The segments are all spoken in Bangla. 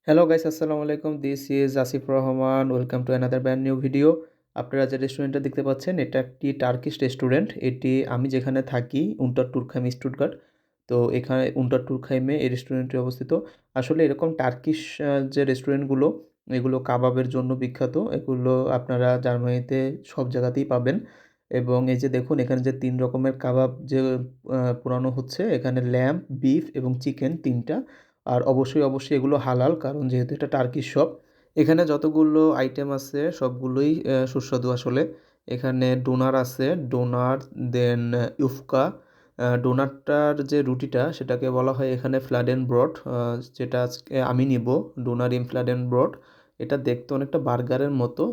হ্যালো গাইস, আসসালামু আলাইকুম। This is Asif Rahman. Welcome to another brand new video. আপনারা যে রেস্টুরেন্টটা দেখতে পাচ্ছেন, এটা একটি টার্কিশ রেস্টুরেন্ট। এটি আমি যেখানে থাকি, উন্টারটুরখাইম, স্টুটগার্ট। তো এখানে উন্টারটুরখাইমে এই রেস্টুরেন্টটি অবস্থিত। আসলে এরকম টার্কিশ যে রেস্টুরেন্টগুলো, এগুলো কাবাবের জন্য বিখ্যাত। এগুলো আপনারা জার্মানিতে সব জায়গাতেই পাবেন। এবং এই যে দেখুন, এখানে যে 3 রকমের কাবাব যে পোড়ানো হচ্ছে, এখানে ল্যাম্ব, বিফ এবং চিকেন 3টা। আর অবশ্যই এগুলো হালাল, কারণ যেহেতু এটা টার্কিশ শপ। এখানে যতগুলো আইটেম আছে সবগুলোই সুস্বাদু আসলে। এখানে ডোনার আছে, ডোনার, দেন ইউফকা। ডোনারটার যে রুটিটা সেটাকে বলা হয় এখানে ফ্লাডেন ব্রড, যেটা আজকে আমি নিব। ডোনার ইন ফ্লাডেন ব্রড। এটা দেখতে অনেকটা বার্গারের মতো,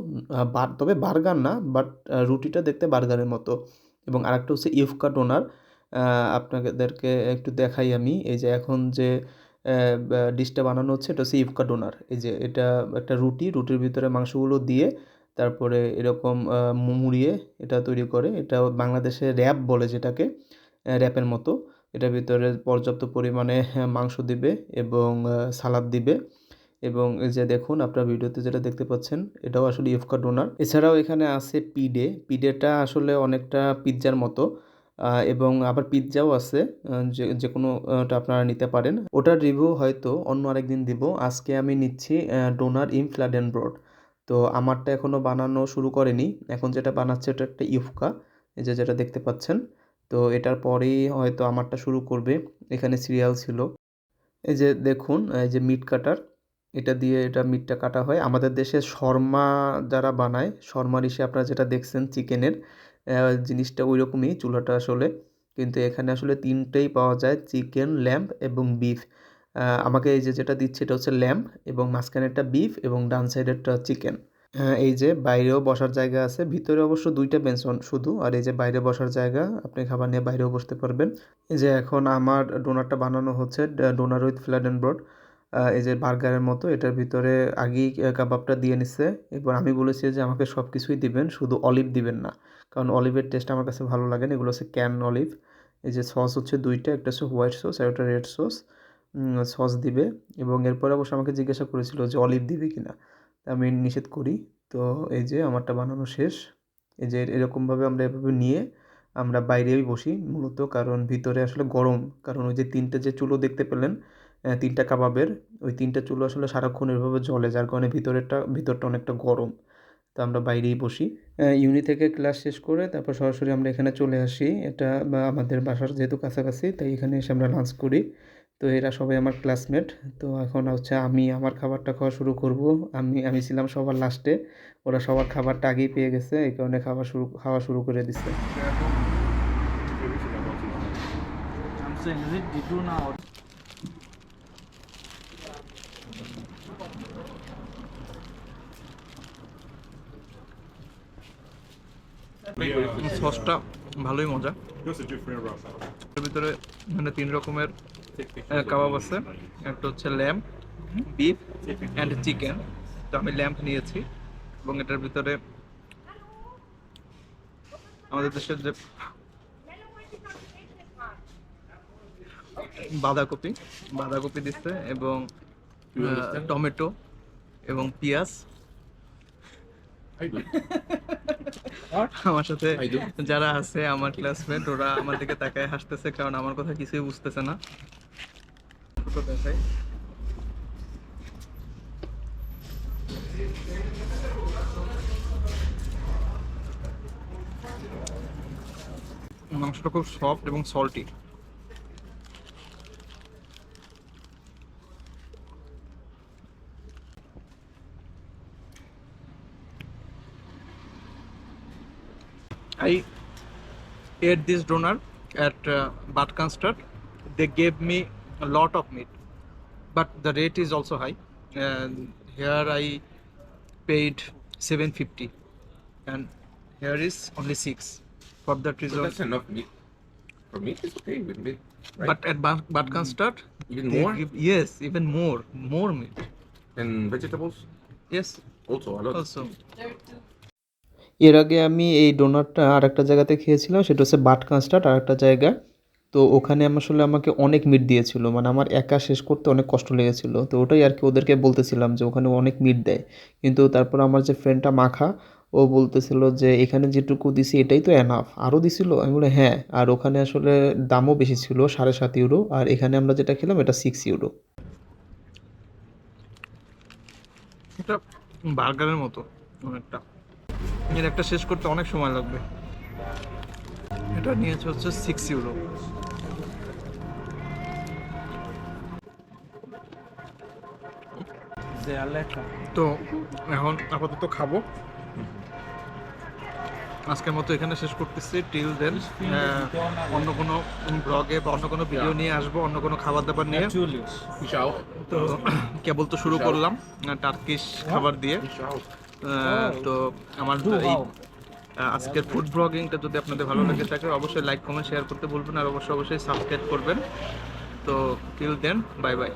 তবে বার্গার না, বাট রুটিটা দেখতে বার্গারের মতো। এবং আরেকটা হচ্ছে ইউফকা ডোনার। আপনাদেরকে একটু দেখাই আমি। এই যে এখন যে ডিশটা বানানো হচ্ছে, এটা হচ্ছে ইফকা ডোনার। এই যে এটা একটা রুটির ভিতরে মাংসগুলো দিয়ে তারপরে এরকম মুড়িয়ে এটা তৈরি করে। এটা বাংলাদেশে র্যাপ বলে যেটাকে, র্যাপের মতো। এটার ভিতরে পর্যাপ্ত পরিমাণে মাংস দিবে এবং সালাদ দিবে। এবং এই যে দেখুন, আপনার ভিডিওতে যেটা দেখতে পাচ্ছেন, এটাও আসলে ইফকা ডোনার। এছাড়াও এখানে আছে পিডে। পিডেটা আসলে অনেকটা পিৎজার মতো। এবং আবার পিৎজাও আছে, যেকোনোটা আপনারা নিতে পারেন। ওটার রিভিউ হয়তো অন্য আরেকদিন দিব। আজকে আমি নিচ্ছি ডোনার ইন ফ্ল্যাডেনব্রড। তো আমারটা এখনও বানানো শুরু করেনি। এখন যেটা বানাচ্ছে এটা একটা ইফকা, এই যে যেটা দেখতে পাচ্ছেন। তো এটার পরেই হয়তো আমারটা শুরু করবে। এখানে সিরিয়াল ছিল। এই যে দেখুন, এই যে মিট কাটার, এটা দিয়ে এটা মিটটা কাটা হয়। আমাদের দেশে শর্মা যারা বানায়, শর্মার ইসে আপনারা যেটা দেখছেন চিকেনের, জিনিসটা ওই রকমই চুলাটা আসলে। কিন্তু এখানে আসলে 3টেই পাওয়া যায়, চিকেন, ল্যাম্ব এবং বিফ। আমাকে এই যে যেটা দিচ্ছে এটা হচ্ছে ল্যাম্ব, এবং মাঝখানেরটা বিফ এবং ডান সাইডেরটা চিকেন। এই যে বাইরেও বসার জায়গা আছে, ভিতরে অবশ্য 2টা বেঞ্চ শুধু। আর এই যে বাইরে বসার জায়গা, আপনি খাবার নিয়ে বাইরেও বসতে পারবেন। এই যে এখন আমার ডোনারটা বানানো হচ্ছে, ডোনার উইথ ফ্ল্যাডেনব্রড। এই যে বার্গারের মতো, এটার ভিতরে আগেই কাবাবটা দিয়ে নিচ্ছে। এবার আমি বলেছি যে আমাকে সব কিছুই দিবেন, শুধু অলিভ দিবেন না, কারণ অলিভের টেস্ট আমার কাছে ভালো লাগে না। এগুলো হচ্ছে ক্যান অলিভ। এই যে সস হচ্ছে 2টা, একটা হচ্ছে হোয়াইট সস আর একটা রেড সস। সস দিবে। এবং এরপরে অবশ্য আমাকে জিজ্ঞাসা করেছিল যে অলিভ দিবে কিনা, আমি নিষেধ করি। তো এই যে আমারটা বানানো শেষ। এই যে এরকমভাবে আমরা এভাবে নিয়ে আমরা বাইরেই বসি মূলত, কারণ ভিতরে আসলে গরম। কারণ ওই যে 3টে যে চুলো দেখতে পেলেন, 3টা কাবাবের, ওই 3টা চুলো আসলে সারাক্ষণ এভাবে জ্বলে, যার কারণে ভিতরটা অনেকটা গরম। তো আমরা বাইরেই বসি। ইউনি থেকে ক্লাস শেষ করে তারপর সরাসরি আমরা এখানে চলে আসি। এটা আমাদের বাসার যেহেতু কাছাকাছি, তাই এখানে এসে আমরা লাঞ্চ করি। তো এরা সবাই আমার ক্লাসমেট। তো এখন হচ্ছে আমি আমার খাবারটা খাওয়া শুরু করব। আমি ছিলাম সবার লাস্টে। ওরা সবার খাবারটা আগেই পেয়ে গেছে, এই কারণে খাওয়া শুরু করে দিছে। সসটা ভালোই মজা। এর ভিতরে মানে 3 রকমের কাবাব আছে। একটা হচ্ছে ল্যাম্ব, বিফ অ্যান্ড চিকেন। তো আমি ল্যাম্ব নিয়েছি। এবং এটার ভিতরে আমাদের দেশের যে বাঁধাকপি বাঁধাকপি দিচ্ছে, এবং টমেটো এবং পেঁয়াজ। আমার সাথে যারা আছে আমার ক্লাসমেট, ওরা আমার দিকে তাকায় হাসতেছে, কারণ আমার কথা কিছুই বুঝতেছে না। দেখাই, মাংসটা খুব সফট এবং salty. I ate this doner at Bad Cannstatt. They gave me a lot of meat, but the rate is also high. And here I paid 750, and here is only 6. For that But reason, that's enough meat. For meat, it's okay with meat, right? but at Bad Cannstatt, Even they more? give, yes, even more meat. And vegetables? Yes, Also a lot. also. এর আগে আমি এই ডোনারটা আরেকটা জায়গাতে খেয়েছিলাম, সেটা হচ্ছে বাট কানস্টার্ট, আরেকটা জায়গা। তো ওখানে আসলে আমাকে অনেক মিট দিয়েছিল, মানে আমার একা শেষ করতে অনেক কষ্ট লেগেছিল। তো ওটাই আর কি ওদেরকে বলতেছিলাম যে ওখানে অনেক মিট দেয়, কিন্তু তারপর আমার যে ফ্রেন্ডটা মাখা, ও বলতেছিল যে এখানে যেটুকু দিছি এটাই তো এনাফ, আরও দিছিল। আমি বলি হ্যাঁ, আর ওখানে আসলে দামও বেশি ছিল, 7.5 ইউরো, আর এখানে আমরা যেটা খেলাম এটা 6 ইউরো। এটা বার্গারের মতো অনেকটা, এর একটা শেষ করতে অনেক সময় লাগবে। এটা নিয়েছে হচ্ছে 6 ইউরো। তো এখন আপাতত খাবো, আজকের মতো এখানে শেষ করতেছি। টিল দেন অন্য কোনো ব্লগে বা অন্য কোনো ভিডিও নিয়ে আসবো, অন্য কোনো খাবার দাবার নিয়ে। Ciao. তো কেবল তো শুরু করলাম টার্কিশ খাবার দিয়ে। Ciao. তো আমার এই আজকের ফুড ব্লগিংটা যদি আপনাদের ভালো লেগে থাকে অবশ্যই লাইক কমেন্ট শেয়ার করতে ভুলবেন, আর অবশ্যই সাবস্ক্রাইব করবেন। তো টিল দেন বাই বাই।